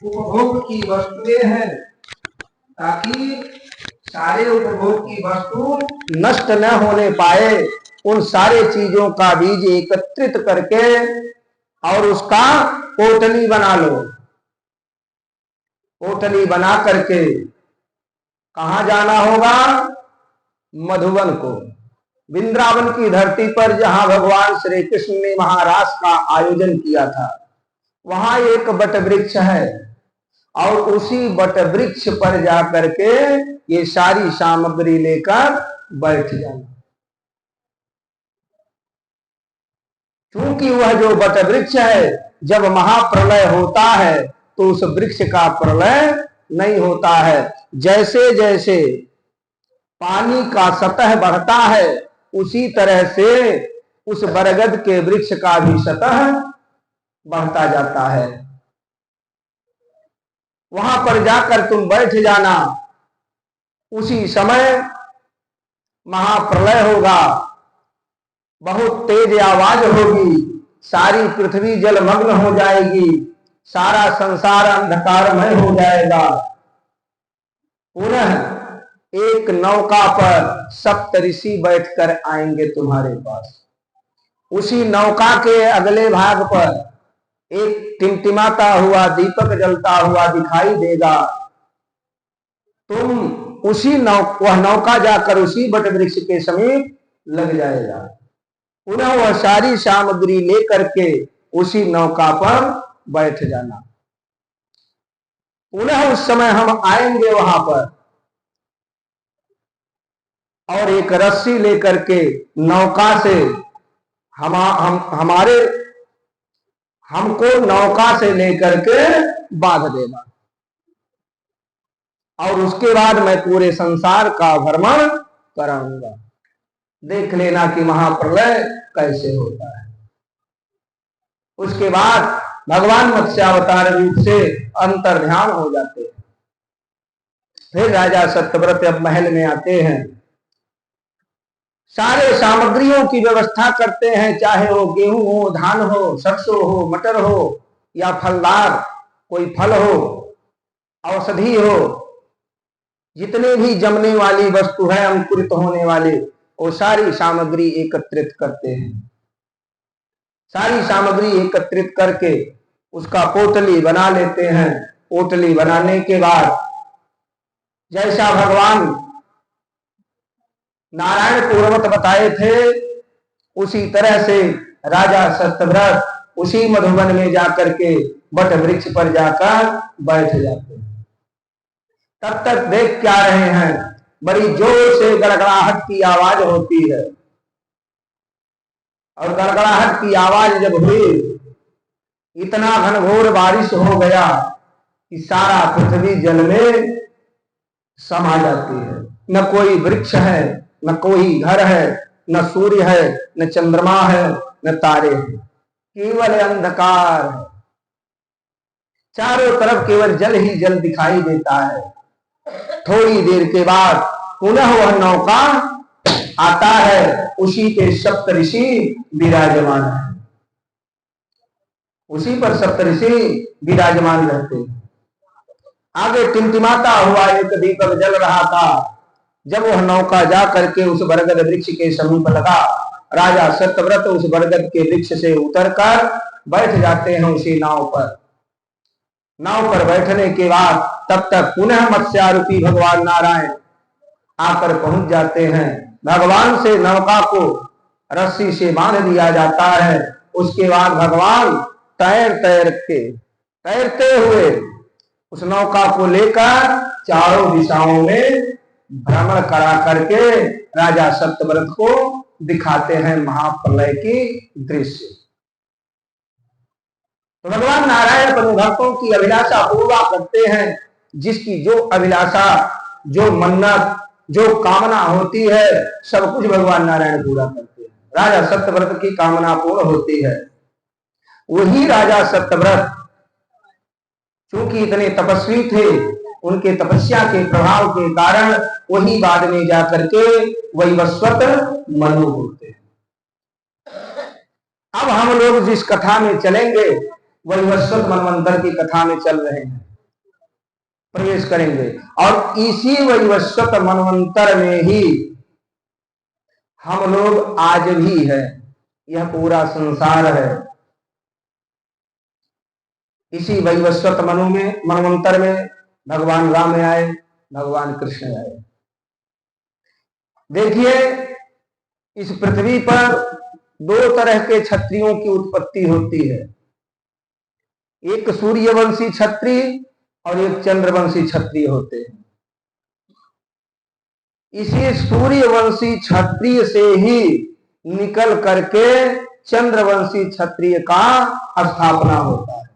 उपभोग की वस्तुएं हैं, ताकि सारे उपभोग की वस्तु नष्ट न होने पाए। उन सारे चीजों का बीज एकत्रित करके और उसका पोटली बना लो। पोटली बना करके कहां जाना होगा? मधुबन को, वृंदावन की धरती पर जहां भगवान श्री कृष्ण ने महारास का आयोजन किया था, वहां एक बट वृक्ष है और उसी बट वृक्ष पर जाकर के ये सारी सामग्री लेकर बैठ जाना। क्योंकि वह जो बट वृक्ष है, जब महाप्रलय होता है तो उस वृक्ष का प्रलय नहीं होता है। जैसे जैसे पानी का सतह बढ़ता है, उसी तरह से उस बरगद के वृक्ष का भी सतह बढ़ता जाता है। वहां पर जाकर तुम बैठ जाना। उसी समय महाप्रलय होगा, बहुत तेज आवाज होगी, सारी पृथ्वी जलमग्न हो जाएगी, सारा संसार अंधकारमय हो जाएगा। पुनः एक नौका पर सप्तऋषि बैठकर आएंगे तुम्हारे पास। उसी नौका के अगले भाग पर एक टिमटिमाता हुआ दीपक जलता हुआ दिखाई देगा। तुम वह नौका जाकर उसी बट वृक्ष के समीप लग जाएगा। पुनः वह सारी सामग्री लेकर के उसी नौका पर बैठ जाना। पुनः उस समय हम आएंगे वहां पर और एक रस्सी लेकर के नौका से हमको नौका से लेकर के बांध देना और उसके बाद मैं पूरे संसार का भ्रमण कराऊंगा। देख लेना कि महाप्रलय कैसे होता है। उसके बाद भगवान मत्स्यावतार रूप से अंतर्ध्यान हो जाते हैं। फिर राजा सत्यव्रत अब महल में आते हैं, सारे सामग्रियों की व्यवस्था करते हैं, चाहे वो गेहूं हो, धान हो, सरसों हो, मटर हो या फलदार कोई फल हो, औषधि हो, जितने भी जमने वाली वस्तु है, अंकुरित होने वाले, वो सारी सामग्री एकत्रित करते हैं। सारी सामग्री एकत्रित करके उसका पोटली बना लेते हैं। पोटली बनाने के बाद जैसा भगवान नारायण पूर्वत बताए थे, उसी तरह से राजा सत्यव्रत उसी मधुबन में जाकर के बट वृक्ष पर जाकर बैठ जाते हैं। तब तक देख क्या रहे हैं, बड़ी जोर से गड़गड़ाहट की आवाज होती है और गड़गड़ाहट की आवाज जब हुई, इतना घनघोर बारिश हो गया कि सारा पृथ्वी जल में समा जाती है। न कोई वृक्ष है, न कोई घर है, न सूर्य है, न चंद्रमा है, न तारे हैं, केवल अंधकार है। चारों तरफ केवल जल ही जल दिखाई देता है। थोड़ी देर के बाद पुनः वह नौका आता है, उसी पे सप्तऋषि विराजमान है। उसी पर सप्तऋषि विराजमान रहते हैं। आगे टिमटिमाता हुआ एक दीपक जल रहा था। जब वह नौका जा करके उस बरगद वृक्ष के समीप लगा, राजा सत्यव्रत उस बरगद के वृक्ष से उतरकर बैठ जाते हैं उसी नाव पर। नाव पर बैठने के बाद तब तक पुनः मत्स्यारूपी भगवान नारायण आकर पहुंच जाते हैं। भगवान से नौका को रस्सी से बांध दिया जाता है। उसके बाद भगवान तैरते हुए उस नौका को लेकर चारों दिशाओं में भ्रमण करा करके राजा सत्यव्रत को दिखाते हैं महाप्रलय की दृश्य। तो भगवान नारायण अपने भक्तों की अभिलाषा पूरा करते हैं। जिसकी जो अभिलाषा, जो मन्नत, जो कामना होती है, सब कुछ भगवान नारायण पूरा करते हैं। राजा सत्यव्रत की कामना पूर्ण होती है। वही राजा सत्यव्रत क्योंकि इतने तपस्वी थे, उनके तपस्या के प्रभाव के कारण वही बाद में जाकर के वैवस्वत मनु होते हैं। अब हम लोग जिस कथा में चलेंगे, वैवस्वत मनवंतर की कथा में चल रहे हैं। प्रवेश करेंगे। और इसी वैवस्वत मनवंतर में ही हम लोग आज भी है, यह पूरा संसार है। इसी वैवस्वत मनवंतर में भगवान राम आए, भगवान कृष्ण आए। देखिए, इस पृथ्वी पर दो तरह के क्षत्रियों की उत्पत्ति होती है, एक सूर्यवंशी क्षत्रिय और एक चंद्रवंशी क्षत्रिय होते हैं। इसी सूर्यवंशी क्षत्रिय से ही निकल करके चंद्रवंशी क्षत्रिय का स्थापना होता है।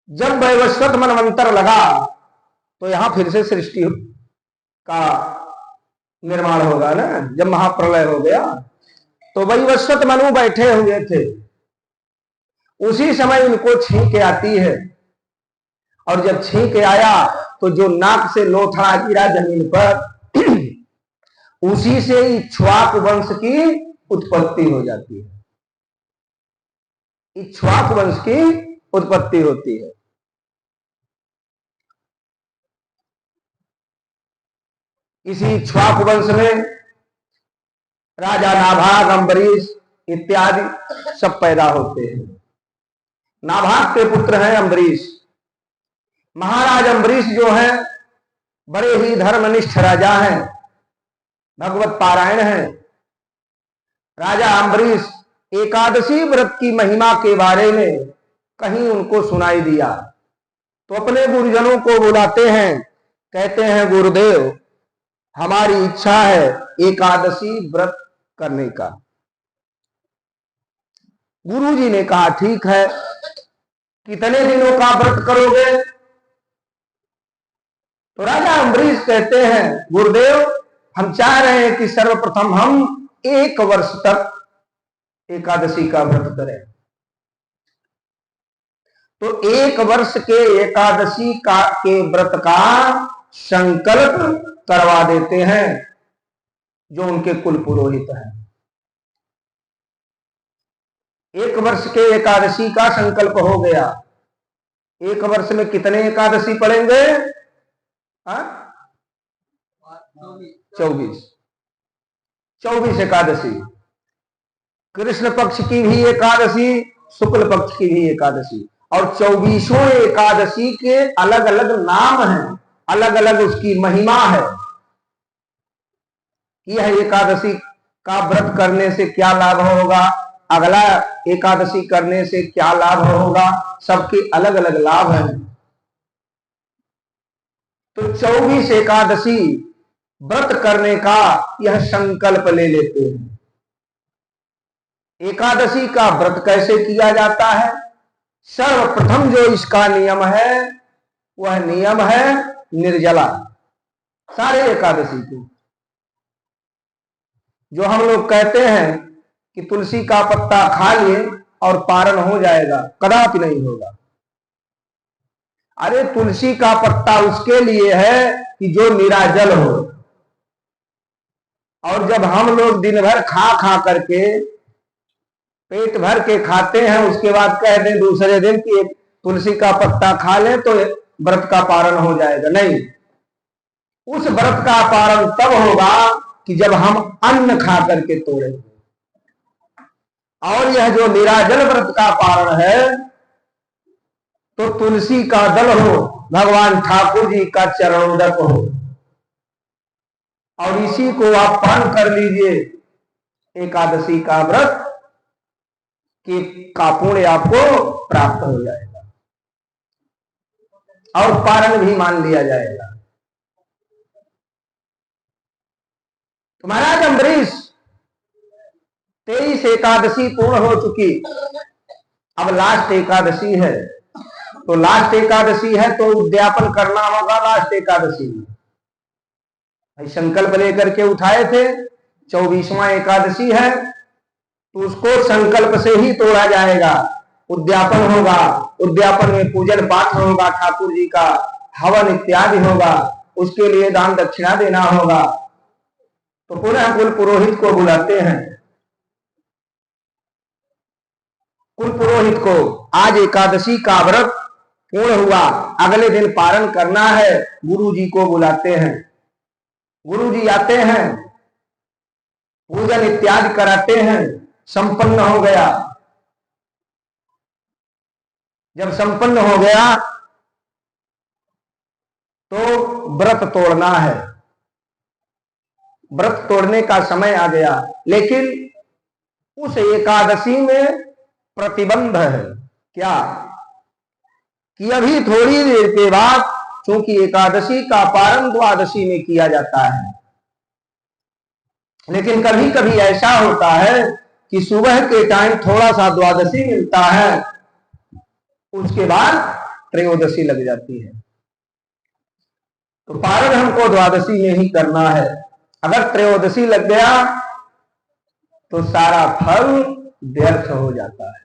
जब वैवस्वत मनवंतर लगा तो यहां फिर से सृष्टि का निर्माण होगा ना। जब महाप्रलय हो गया तो वैवस्वत मनु बैठे हुए थे, उसी समय उनको छींक आती है, और जब छींक आया तो जो नाक से लोथड़ा गिरा जमीन पर उसी से इक्ष्वाक वंश की उत्पत्ति हो जाती है, इक्ष्वाक वंश की उत्पत्ति होती है। इसी इक्ष्वाक वंश में राजा नाभाग, अम्बरीश इत्यादि सब पैदा होते हैं। नाभाग के पुत्र हैं अम्बरीश। महाराज अम्बरीश जो है बड़े ही धर्मनिष्ठ राजा हैं, भगवत पारायण हैं। राजा अम्बरीश एकादशी व्रत की महिमा के बारे में कहीं उनको सुनाई दिया तो अपने गुरुजनों को बुलाते हैं, कहते हैं गुरुदेव हमारी इच्छा है एकादशी व्रत करने का। गुरुजी ने कहा ठीक है, कितने दिनों का व्रत करोगे? तो राजा अम्बरीश कहते हैं गुरुदेव हम चाह रहे हैं कि सर्वप्रथम हम 1 वर्ष तक एकादशी का व्रत करें। तो 1 वर्ष के एकादशी के व्रत का संकल्प करवा देते हैं जो उनके कुल पुरोहित हैं। 1 वर्ष के एकादशी का संकल्प हो गया। 1 वर्ष में कितने एकादशी पड़ेंगे? 24 एकादशी। कृष्ण पक्ष की भी एकादशी, शुक्ल पक्ष की भी एकादशी, और 24 एकादशी के अलग अलग नाम हैं, अलग अलग उसकी महिमा है। यह एकादशी का व्रत करने से क्या लाभ होगा, अगला एकादशी करने से क्या लाभ होगा, सबके अलग अलग लाभ हैं। तो 24 एकादशी व्रत करने का यह संकल्प ले लेते हैं। एकादशी का व्रत कैसे किया जाता है? सर्वप्रथम जो इसका नियम है वह नियम है निर्जला। सारे एकादशी के जो हम लोग कहते हैं कि तुलसी का पत्ता खा लिए और पारण हो जाएगा, कदापि नहीं होगा। अरे तुलसी का पत्ता उसके लिए है कि जो निराजल हो, और जब हम लोग दिन भर खा खा करके पेट भर के खाते हैं, उसके बाद कह दें दूसरे दिन कि तुलसी का पत्ता खा लें तो व्रत का पारण हो जाएगा, नहीं। उस व्रत का पारण तब होगा कि जब हम अन्न खा करके तोड़ेंगे। और यह जो निराजल व्रत का पारण है तो तुलसी का दल हो, भगवान ठाकुर जी का चरणोदक हो, और इसी को आप पान कर लीजिए। एकादशी का व्रत का पुण्य आपको प्राप्त हो जाएगा और पारण भी मान लिया जाएगा। तो महाराज अम्बरीश 23 एकादशी पूर्ण हो चुकी, अब लास्ट एकादशी है। तो लास्ट एकादशी है तो उद्यापन करना होगा। लास्ट एकादशी में संकल्प लेकर के उठाए थे, 24वां एकादशी है तो उसको संकल्प से ही तोड़ा जाएगा। उद्यापन होगा, उद्यापन में पूजन पाठ होगा, ठाकुर जी का हवन इत्यादि होगा, उसके लिए दान दक्षिणा देना होगा। तो पुनः कुल पुरोहित को बुलाते हैं कुल पुरोहित को आज एकादशी का व्रत पूर्ण हुआ, अगले दिन पारण करना है। गुरु जी को बुलाते हैं, गुरु जी आते हैं, पूजन इत्यादि कराते हैं, संपन्न हो गया। जब संपन्न हो गया तो व्रत तोड़ना है, व्रत तोड़ने का समय आ गया। लेकिन उस एकादशी में प्रतिबंध है। क्या? कि अभी थोड़ी देर के बाद, क्योंकि एकादशी का पारण द्वादशी में किया जाता है, लेकिन कभी कभी ऐसा होता है कि सुबह के टाइम थोड़ा सा द्वादशी मिलता है, उसके बाद त्रयोदशी लग जाती है। तो पारण हमको द्वादशी में ही करना है। अगर त्रयोदशी लग गया तो सारा फल व्यर्थ हो जाता है।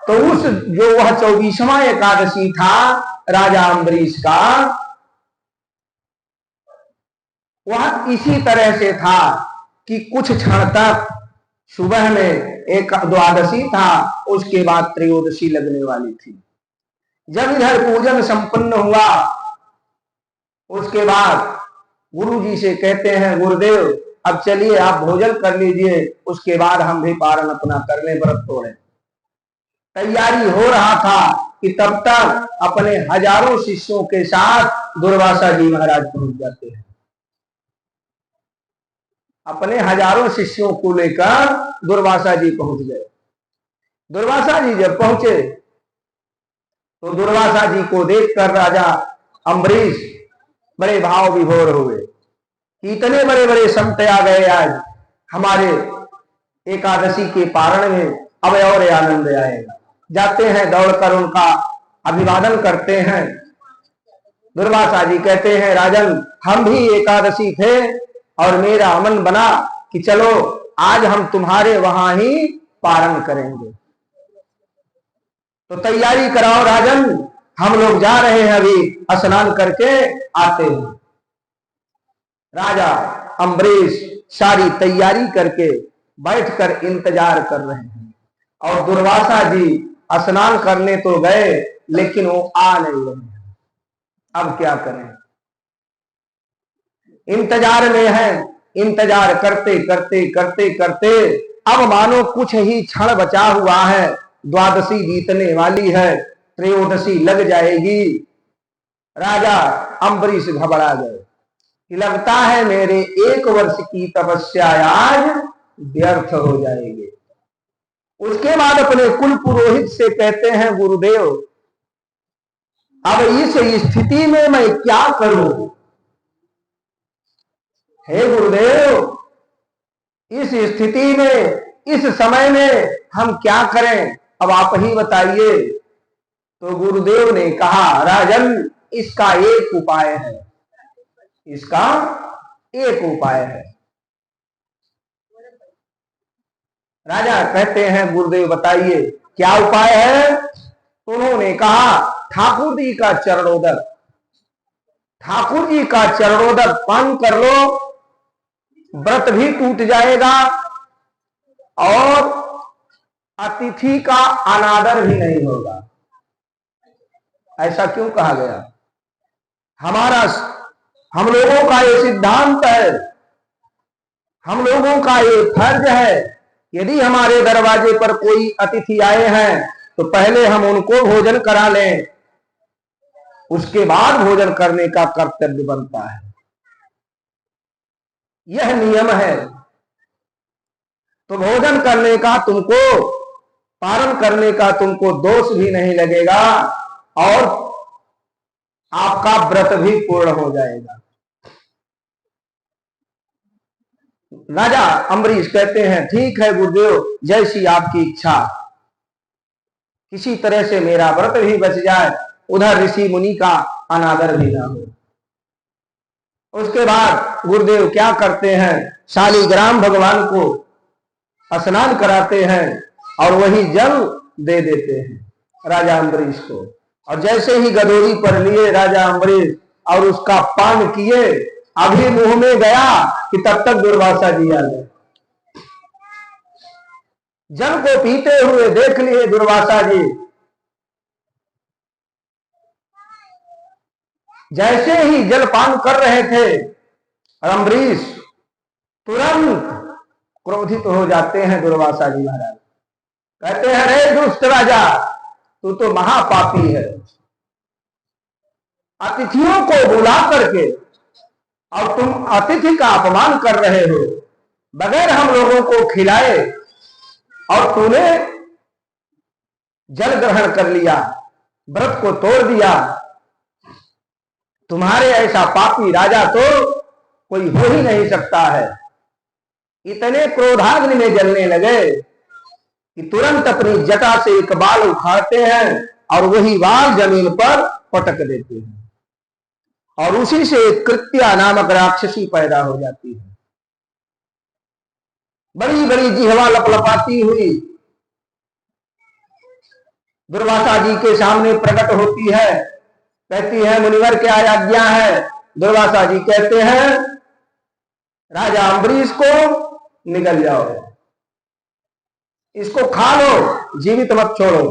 तो उस जो वह 24वां एकादशी था राजा अम्बरीश का, वह इसी तरह से था कि कुछ क्षण तक सुबह में एक द्वादशी था, उसके बाद त्रयोदशी लगने वाली थी। जब इधर पूजन संपन्न हुआ, उसके बाद गुरु जी से कहते हैं, गुरुदेव अब चलिए आप भोजन कर लीजिए, उसके बाद हम भी पारण अपना कर लें, व्रत तोड़ें। तैयारी हो रहा था कि तब तक अपने हजारों शिष्यों के साथ दुर्वासा जी महाराज पहुंच जाते हैं। अपने हजारों शिष्यों को लेकर दुर्वासा जी पहुंच गए। दुर्वासा जी जब पहुंचे तो दुर्वासा जी को देखकर राजा अम्बरीश बड़े भाव विभोर हुए कि इतने बड़े बड़े संत आ गए आज हमारे एकादशी के पारण में, अब और आनंद आएगा। जाते हैं, दौड़कर उनका अभिवादन करते हैं। दुर्वासा जी कहते हैं, राजन हम भी एकादशी थे और मेरा मन बना कि चलो आज हम तुम्हारे वहां ही पारण करेंगे, तो तैयारी कराओ राजन, हम लोग जा रहे हैं, अभी स्नान करके आते हैं। राजा अम्बरीश सारी तैयारी करके बैठकर इंतजार कर रहे हैं और दुर्वासा जी स्नान करने तो गए लेकिन वो आ नहीं रहे। अब क्या करें? इंतजार में है, इंतजार करते करते करते करते अब मानो कुछ ही क्षण बचा हुआ है, द्वादशी बीतने वाली है, त्रयोदशी लग जाएगी। राजा अम्बरीश घबरा गए कि लगता है मेरे 1 वर्ष की तपस्या आज व्यर्थ हो जाएगी। उसके बाद अपने कुल पुरोहित से कहते हैं, गुरुदेव अब इस स्थिति में मैं क्या करूं? हे गुरुदेव, इस स्थिति में, इस समय में हम क्या करें, अब आप ही बताइए। तो गुरुदेव ने कहा, राजन इसका एक उपाय है, इसका एक उपाय है। राजा कहते हैं, गुरुदेव बताइए क्या उपाय है? उन्होंने कहा, ठाकुर जी का चरणोदक, ठाकुर जी का चरणोदक पान कर लो, व्रत भी टूट जाएगा और अतिथि का अनादर भी नहीं होगा। ऐसा क्यों कहा गया? हम लोगों का ये सिद्धांत है, हम लोगों का ये फर्ज है, यदि हमारे दरवाजे पर कोई अतिथि आए हैं तो पहले हम उनको भोजन करा लें, उसके बाद भोजन करने का कर्तव्य बनता है। यह नियम है। तो भोजन करने का तुमको, पारण करने का तुमको दोष भी नहीं लगेगा और आपका व्रत भी पूर्ण हो जाएगा। राजा अम्बरीश कहते हैं, ठीक है गुरुदेव, जैसी आपकी इच्छा, किसी तरह से मेरा व्रत भी बच जाए, उधर ऋषि मुनि का अनादर भी ना हो। उसके बाद गुरुदेव क्या करते हैं, शालिग्राम भगवान को स्नान कराते हैं और वही जल दे देते हैं राजा अम्बरीश को। और जैसे ही गदोरी पर लिए राजा अम्बरीश और उसका पान किए, अभी मुंह में गया कि तब तक दुर्वासा जी आ गए। जल को पीते हुए देख लिए दुर्वासा जी। जैसे ही जल पान कर रहे थे अम्बरीश तुरंत क्रोधित हो जाते हैं दुर्वासा जी महाराज। कहते हैं, रे दुष्ट राजा, तू तो महापापी है। अतिथियों को बुला करके और तुम अतिथि का अपमान कर रहे हो, बगैर हम लोगों को खिलाए, और तूने जल ग्रहण कर लिया, व्रत को तोड़ दिया। तुम्हारे ऐसा पापी राजा तो कोई हो ही नहीं सकता है। इतने क्रोधाग्नि में जलने लगे कि तुरंत अपनी जटा से एक बाल उखाड़ते हैं और वही बाल जमीन पर पटक देते हैं, और उसी से कृत्या नामक राक्षसी पैदा हो जाती है। बड़ी बड़ी जिह्वा लपलपाती हुई दुर्वासा जी के सामने प्रकट होती है। कहती है, मुनिवर क्या आज्ञा है? दुर्वासा जी कहते हैं, राजा अम्बरीश को निगल जाओ, इसको खा लो, जीवित मत छोड़ो।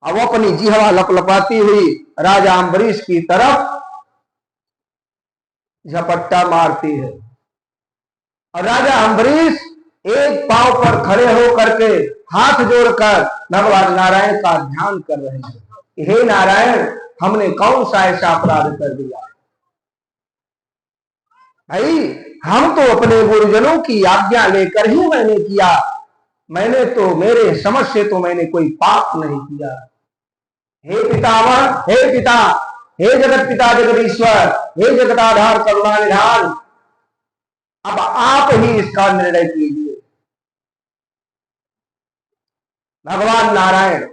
अब अपनी जिह्वा लपलपाती हुई राजा अम्बरीश की तरफ झपट्टा मारती है, और राजा अम्बरीश एक पांव पर खड़े होकर के हाथ जोड़कर भगवान नारायण का ध्यान कर रहे हैं। हे नारायण, हमने कौन सा ऐसा अपराध कर दिया? भाई, हम तो अपने गुरुजनों की आज्ञा लेकर ही मैंने किया। मैंने तो, मेरे समझ से तो मैंने कोई पाप नहीं किया। हे पितामह, हे पिता, हे जगत पिता जगदीश्वर, हे जगताधार करुणा निधान, अब आप ही इसका निर्णय कीजिए। भगवान नारायण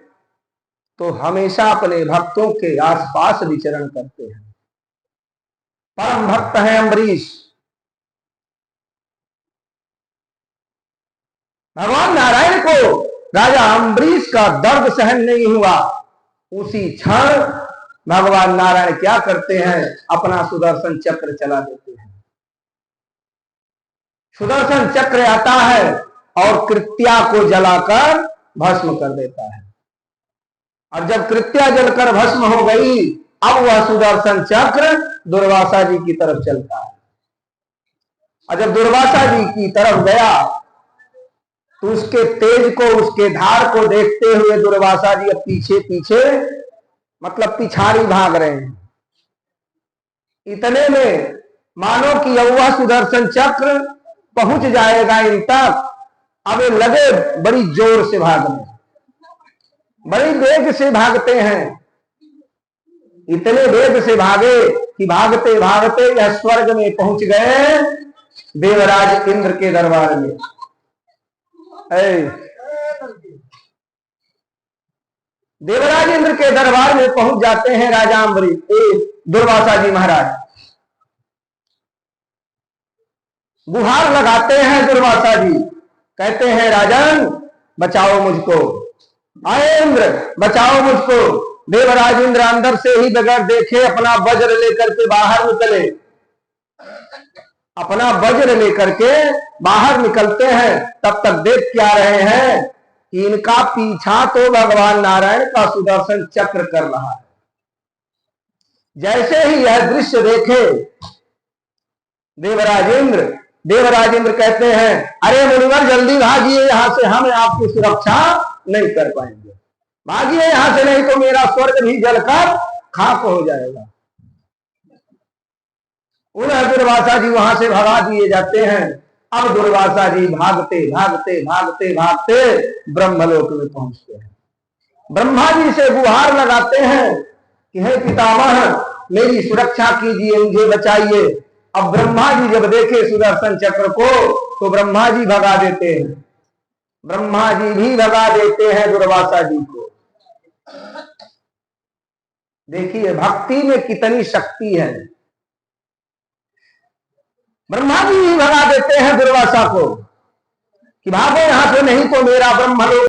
तो हमेशा अपने भक्तों के आसपास विचरण करते हैं। परम भक्त है अम्बरीश। भगवान नारायण को राजा अम्बरीश का दर्द सहन नहीं हुआ। उसी क्षण भगवान नारायण क्या करते हैं? अपना सुदर्शन चक्र चला देते हैं। सुदर्शन चक्र आता है और कृत्या को जलाकर भस्म कर देता है। और जब कृत्या जलकर भस्म हो गई, अब वह सुदर्शन चक्र दुर्वासा जी की तरफ चलता है। और जब दुर्वासा जी की तरफ गया तो उसके तेज को, उसके धार को देखते हुए दुर्वासा जी अब पीछे पीछे, मतलब पिछाड़ी भाग रहे हैं। इतने में मानो कि अब वह सुदर्शन चक्र पहुंच जाएगा इन तक, अब लगे बड़ी जोर से भागने, बड़ी वेग से भागते हैं। इतने वेग से भागे कि भागते भागते यह स्वर्ग में पहुंच गए, देवराज इंद्र के दरबार में। देवराज इंद्र के दरबार में पहुंच जाते हैं राजा अम्बरीश, दुर्वासा जी महाराज। गुहार लगाते हैं दुर्वासा जी, कहते हैं, राजन बचाओ मुझको, आए इंद्र बचाओ मुझको। देवराज इंद्र अंदर से ही बगैर देखे अपना वज्र लेकर के बाहर निकले। अपना वज्र लेकर के बाहर निकलते हैं, तब तक देख क्या रहे हैं कि इनका पीछा तो भगवान नारायण का सुदर्शन चक्र कर रहा है। जैसे ही यह दृश्य देखे देवराज इंद्र कहते हैं, अरे मुनिवर जल्दी भागिए यहां से, हम आपकी सुरक्षा नहीं कर पाएंगे। भागिए यहां से, नहीं तो मेरा स्वर्ग भी जलकर खाक हो जाएगा। उन्हें दुर्वासा जी वहां से भगा दिए जाते हैं। अब दुर्वासा जी भागते भागते भागते भागते ब्रह्मलोक में पहुंचते हैं। ब्रह्मा जी से गुहार लगाते हैं कि हे पितामह, मेरी सुरक्षा कीजिए, मुझे बचाइए। अब ब्रह्मा जी जब देखे सुदर्शन चक्र को तो ब्रह्मा जी भगा देते हैं। ब्रह्मा जी भी भगा देते हैं दुर्वासा जी को। देखिए भक्ति में कितनी शक्ति है। ब्रह्मा जी भी भगा देते हैं दुर्वासा को कि भागो यहां से, नहीं तो मेरा ब्रह्मलोक